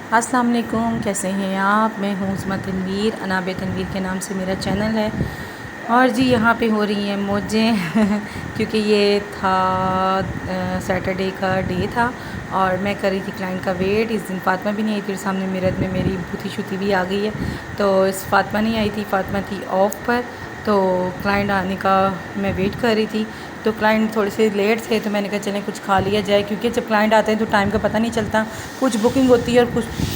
अस्सलाम वालेकुम, कैसे हैं आप। मैं हूँ उस्मा तनवीर, अनाब तनवीर के नाम से मेरा चैनल है। और जी यहाँ पे हो रही हैं मौजें क्योंकि ये था सैटरडे का डे था और मैं कर रही थी क्लाइंट का वेट। इस दिन फ़ातिमा भी नहीं आई थी, सामने मेरठ में मेरी बुथी शुती भी आ गई है, तो इस फ़ातिमा नहीं आई थी, फ़ातिमा थी ऑफ पर। तो क्लाइंट आने का मैं वेट कर रही थी, तो क्लाइंट थोड़े से लेट थे, तो मैंने कहा चलें कुछ खा लिया जाए, क्योंकि जब क्लाइंट आते हैं तो टाइम का पता नहीं चलता। कुछ बुकिंग होती है और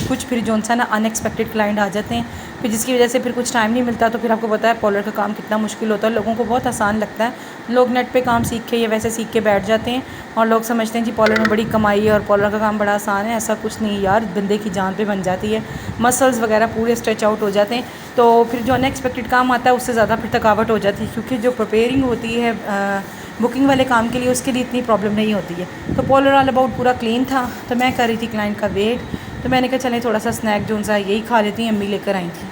कुछ फिर जो सा ना अनएक्सपेक्टेड क्लाइंट आ जाते हैं, फिर जिसकी वजह से फिर कुछ टाइम नहीं मिलता। तो फिर आपको पता है पार्लर का काम कितना मुश्किल होता है। लोगों को बहुत आसान लगता है, लोग नेट पे काम सीख के या वैसे सीख के बैठ जाते हैं और लोग समझते हैं जी पार्लर में बड़ी कमाई है और पार्लर का काम बड़ा आसान है। ऐसा कुछ नहीं यार, बंदे की जान पे बन जाती है, मसल्स वगैरह पूरे स्ट्रेच आउट हो जाते हैं। तो फिर जो अनएक्सपेक्टेड काम आता है उससे ज़्यादा फिर थकावट हो जाती है, क्योंकि जो प्रिपेयरिंग होती है बुकिंग वाले काम के लिए, उसके लिए इतनी प्रॉब्लम नहीं होती है। तो पार्लर ऑल अबाउट पूरा क्लीन था, तो मैं कर रही थी क्लाइंट का वेट। तो मैंने कहा चलें थोड़ा सा स्नैक जो सा यही खा लेती हैं, अम्मी लेकर आई थी।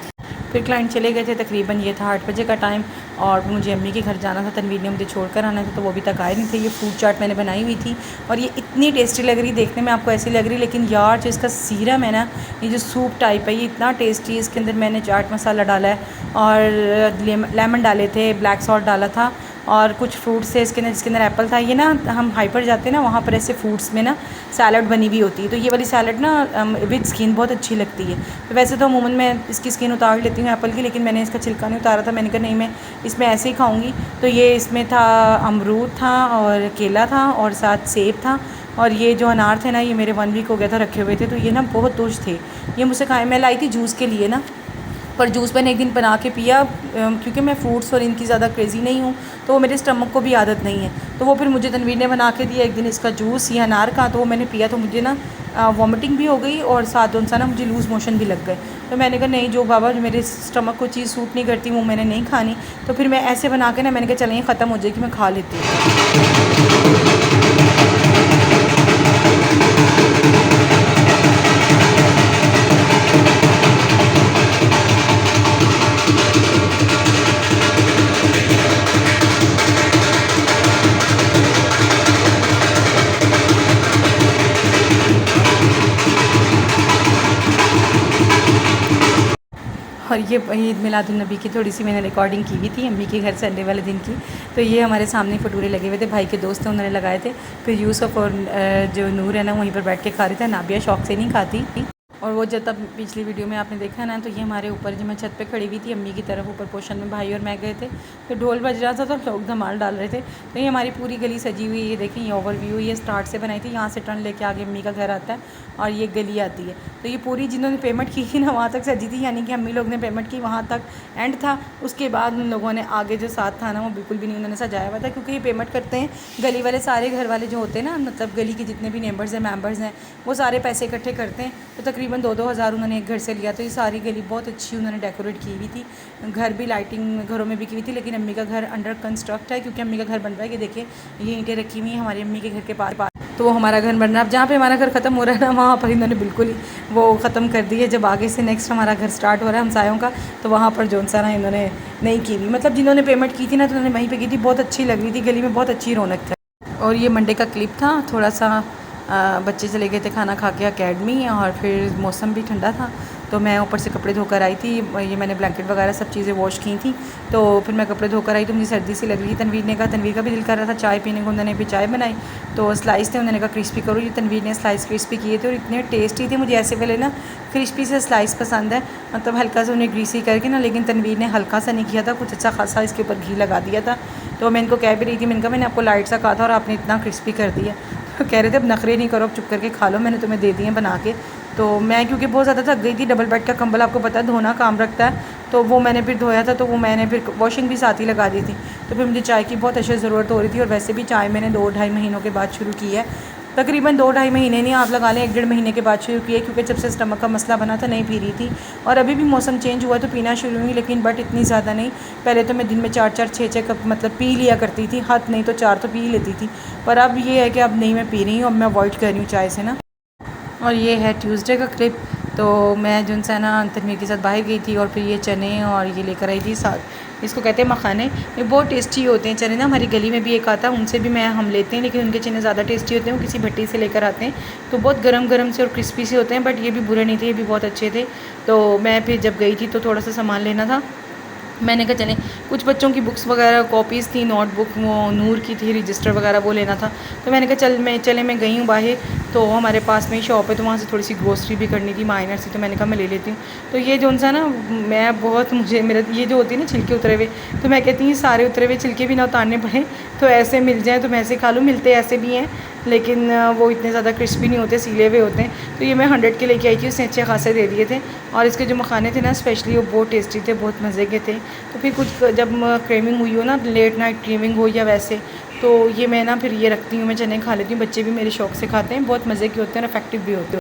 फिर क्लाइंट चले गए थे, तकरीबन ये था 8 बजे का टाइम, और मुझे अम्मी के घर जाना था, तनवीर ने मुझे छोड़कर आना था, तो वो अभी तक आए नहीं थे। ये फ्रूट चाट मैंने बनाई हुई थी और ये इतनी टेस्टी लग रही, देखने में आपको ऐसी लग रही, लेकिन यार जो इसका सीरम है ना, ये जो सूप टाइप है, ये इतना टेस्टी है। इसके अंदर मैंने चाट मसाला डाला है और लेमन डाले थे, ब्लैक सॉल्ट डाला था और कुछ फ्रूट्स थे इसके अंदर, जिसके अंदर एप्पल था। ये ना हम हाइपर जाते हैं ना, वहाँ पर ऐसे फ्रूट्स में ना सैलड बनी हुई होती है, तो ये वाली सैलड ना विद स्किन बहुत अच्छी लगती है। तो वैसे तो अमूमन मैं इसकी स्किन उतार लेती हूँ एप्पल की, लेकिन मैंने इसका छिलका नहीं उतारा था। मैंने कहा नहीं, मैं इसमें ऐसे ही खाऊँगी। तो ये इसमें था अमरूद था और केला था और साथ सेब था, और ये जो अनार थे ना, ये मेरे 1 वीक हो गया था रखे हुए थे, तो ये ना बहुत तुझ थे। ये मुझसे खाए, मैं लाई थी जूस के लिए ना, पर जूस मैंने एक दिन बना के पिया, क्योंकि मैं फ्रूट्स और इनकी ज़्यादा क्रेज़ी नहीं हूँ, तो वो मेरे स्टमक को भी आदत नहीं है। तो वो फिर मुझे तनवीर ने बना के दिया एक दिन इसका जूस, ये अनार का, तो वो मैंने पिया, तो मुझे ना वॉमिटिंग भी हो गई और साथ उनसा ना मुझे लूज़ मोशन भी लग गए। तो मैंने कहा नहीं, जो बाबा जो मेरे स्टमक को चीज़ सूट नहीं करती वो मैंने नहीं खानी। तो फिर मैं ऐसे बना के ना, मैंने कहा चलें ये ख़त्म हो जाएगी, मैं खा लेती हूँ। और ये ईद मिलादुन्नबी की थोड़ी सी मैंने रिकॉर्डिंग की हुई थी अम्मी के घर संडे वाले दिन की। तो ये हमारे सामने फटूरे लगे हुए थे, भाई के दोस्त हैं उन्होंने लगाए थे। फिर यूसुफ और जो नूर है ना, वहीं पर बैठ के खा रहे थे। नाबिया शौक से नहीं खाती। और वो जब तब पिछली वीडियो में आपने देखा ना, तो ये हमारे ऊपर, जो मैं छत पे खड़ी हुई थी अम्मी की तरफ, ऊपर पोर्शन में भाई और मैं गए थे, तो ढोल बज रहा था तो लोग धमाल डाल रहे थे। तो ये हमारी पूरी गली सजी हुई है, ये देखें, ये ओवरव्यू ये स्टार्ट से बनाई थी, यहाँ से टर्न लेके आगे अम्मी का घर आता है और ये गली आती है। तो ये पूरी जिन्होंने पेमेंट की थी ना, वहाँ तक सजी थी, यानी कि अम्मी लोग ने पेमेंट की, वहाँ तक एंड था। उसके बाद उन लोगों ने आगे जो साथ था ना, वो बिल्कुल भी नहीं उन्होंने सजाया हुआ था, क्योंकि ये पेमेंट करते हैं गली वाले, सारे घर वाले जो होते हैं ना, मतलब गली के जितने भी नेबर्स हैं, मेंबर्स हैं, वो सारे पैसे इकट्ठे करते हैं। तो तकरीबन 2-2 हज़ार उन्होंने एक घर से लिया। तो ये सारी गली बहुत अच्छी उन्होंने डेकोरेट की हुई थी, घर भी लाइटिंग घरों में भी की हुई थी। लेकिन अम्मी का घर अंडर कंस्ट्रक्ट है, क्योंकि अम्मी का घर बन रहा है। ये देखिए, ये ईंटें रखी हुई हैं हमारी अम्मी के घर के पास, तो वो हमारा घर बन रहा है। अब जहाँ पे हमारा घर ख़त्म हो रहा है ना, वहाँ पर इन्होंने बिल्कुल ही वो ख़त्म कर दी है। जब आगे से नेक्स्ट हमारा घर स्टार्ट हो रहा है हमसायों का, तो वहाँ पर जो सा ना इन्होंने नहीं की हुई, मतलब जिन्होंने पेमेंट की थी ना, तो उन्होंने वहीं पर की थी। बहुत अच्छी लग रही थी, गली में बहुत अच्छी रौनक थी। और ये मंडे का क्लिप था, थोड़ा सा बच्चे चले गए थे खाना खा के अकेडमी, और फिर मौसम भी ठंडा था, तो मैं ऊपर से कपड़े धोकर आई थी। ये मैंने ब्लैंकेट वगैरह सब चीज़ें वॉश की थी, तो फिर मैं कपड़े धोकर आई, तो मुझे सर्दी सी लग रही थी। तनवीर ने कहा, तनवीर का भी दिल कर रहा था चाय पीने को, उन्होंने भी चाय बनाई। तो स्लाइस थे, उन्होंने कहा क्रिस्पी करो, ये तनवीर ने स्लाइस क्रिस्पी किए थे और इतने टेस्टी थे। मुझे ऐसे वाले ना क्रिस्पी से स्लाइस पसंद है, मतलब हल्का सा उन्हें ग्रीसी करके ना, लेकिन तनवीर ने हल्का सा नहीं किया था, कुछ अच्छा खासा इसके ऊपर घी लगा दिया था। तो मैं इनको कह भी रही थी, मैंने कहा मैंने आपको लाइट सा कहा था और आपने इतना क्रिस्पी कर दिया। तो कह रहे थे अब नखरे नहीं करो, अब चुप करके खा लो, मैंने तुम्हें दे दिए बना के। तो मैं क्योंकि बहुत ज़्यादा थक गई थी, डबल बेड का कंबल आपको पता है धोना काम रखता है, तो वो मैंने फिर धोया था, तो वो मैंने फिर वॉशिंग भी साथ ही लगा दी थी। तो फिर मुझे चाय की बहुत अच्छी ज़रूरत हो रही थी, और वैसे भी चाय मैंने 2-2.5 महीनों के बाद शुरू की है। तकरीबन 2-2.5 महीने नहीं, आप लगा लें 1-1.5 महीने के बाद शुरू किए, क्योंकि जब से स्टमक का मसला बना था नहीं पी रही थी। और अभी भी मौसम चेंज हुआ तो पीना शुरू हुई, लेकिन बट इतनी ज़्यादा नहीं। पहले तो मैं दिन में 4-4 6-6 कप मतलब पी लिया करती थी, हद नहीं तो 4 तो पी लेती थी। पर अब ये है कि अब नहीं मैं पी रही हूँ, अब मैं अवॉइड कर रही हूँ चाय से ना। और ये है ट्यूसडे का क्लिप। तो मैं जो सा ना तनवीर के साथ बाहर गई थी और फिर ये चने और ये लेकर आई थी साथ। इसको कहते हैं मखाने। ये बहुत टेस्टी होते हैं चने ना। हमारी गली में भी एक आता है, उनसे भी हम लेते हैं, लेकिन उनके चने ज़्यादा टेस्टी होते हैं। वो किसी भट्टी से लेकर आते हैं तो बहुत गरम गरम से और क्रिस्पी से होते हैं। बट ये भी बुरे नहीं थे, ये भी बहुत अच्छे थे। तो मैं फिर जब गई थी तो थोड़ा सा सामान लेना था। मैंने कहा चलें, कुछ बच्चों की बुक्स वगैरह कॉपीज़ थी, नोटबुक वो नूर की थी, रजिस्टर वगैरह वो लेना था। तो मैंने कहा मैं गई हूँ बाहर, तो हमारे पास में ही शॉप है, तो वहाँ से थोड़ी सी ग्रोसरी भी करनी थी माइनर सी। तो मैंने कहा मैं ले लेती हूँ। तो ये जो सा ना मुझे मेरा ये जो होती है ना छिलके उतरे हुए, तो मैं कहती हूँ सारे उतरे हुए छिलके भी ना उतारने पड़े, तो ऐसे मिल जाए तो मैं ऐसे खा लूँ। मिलते ऐसे भी हैं, लेकिन वो इतने ज़्यादा क्रिस्पी नहीं होते, सीले हुए होते हैं। तो ये मैं 100 के लेके आई थी, उसने अच्छे खासे दे दिए थे। और इसके जो मखाने थे ना स्पेशली, वो बहुत टेस्टी थे, बहुत मज़े के थे। तो फिर कुछ जब क्रेविंग हुई हो ना, लेट नाइट क्रेविंग हो या वैसे, तो ये मैं ना फिर ये रखती हूँ, मैं चने खा लेती हूँ। बच्चे भी मेरे शौक़ से खाते हैं, बहुत मज़े के होते हैं और इफेक्टिव भी होते हैं।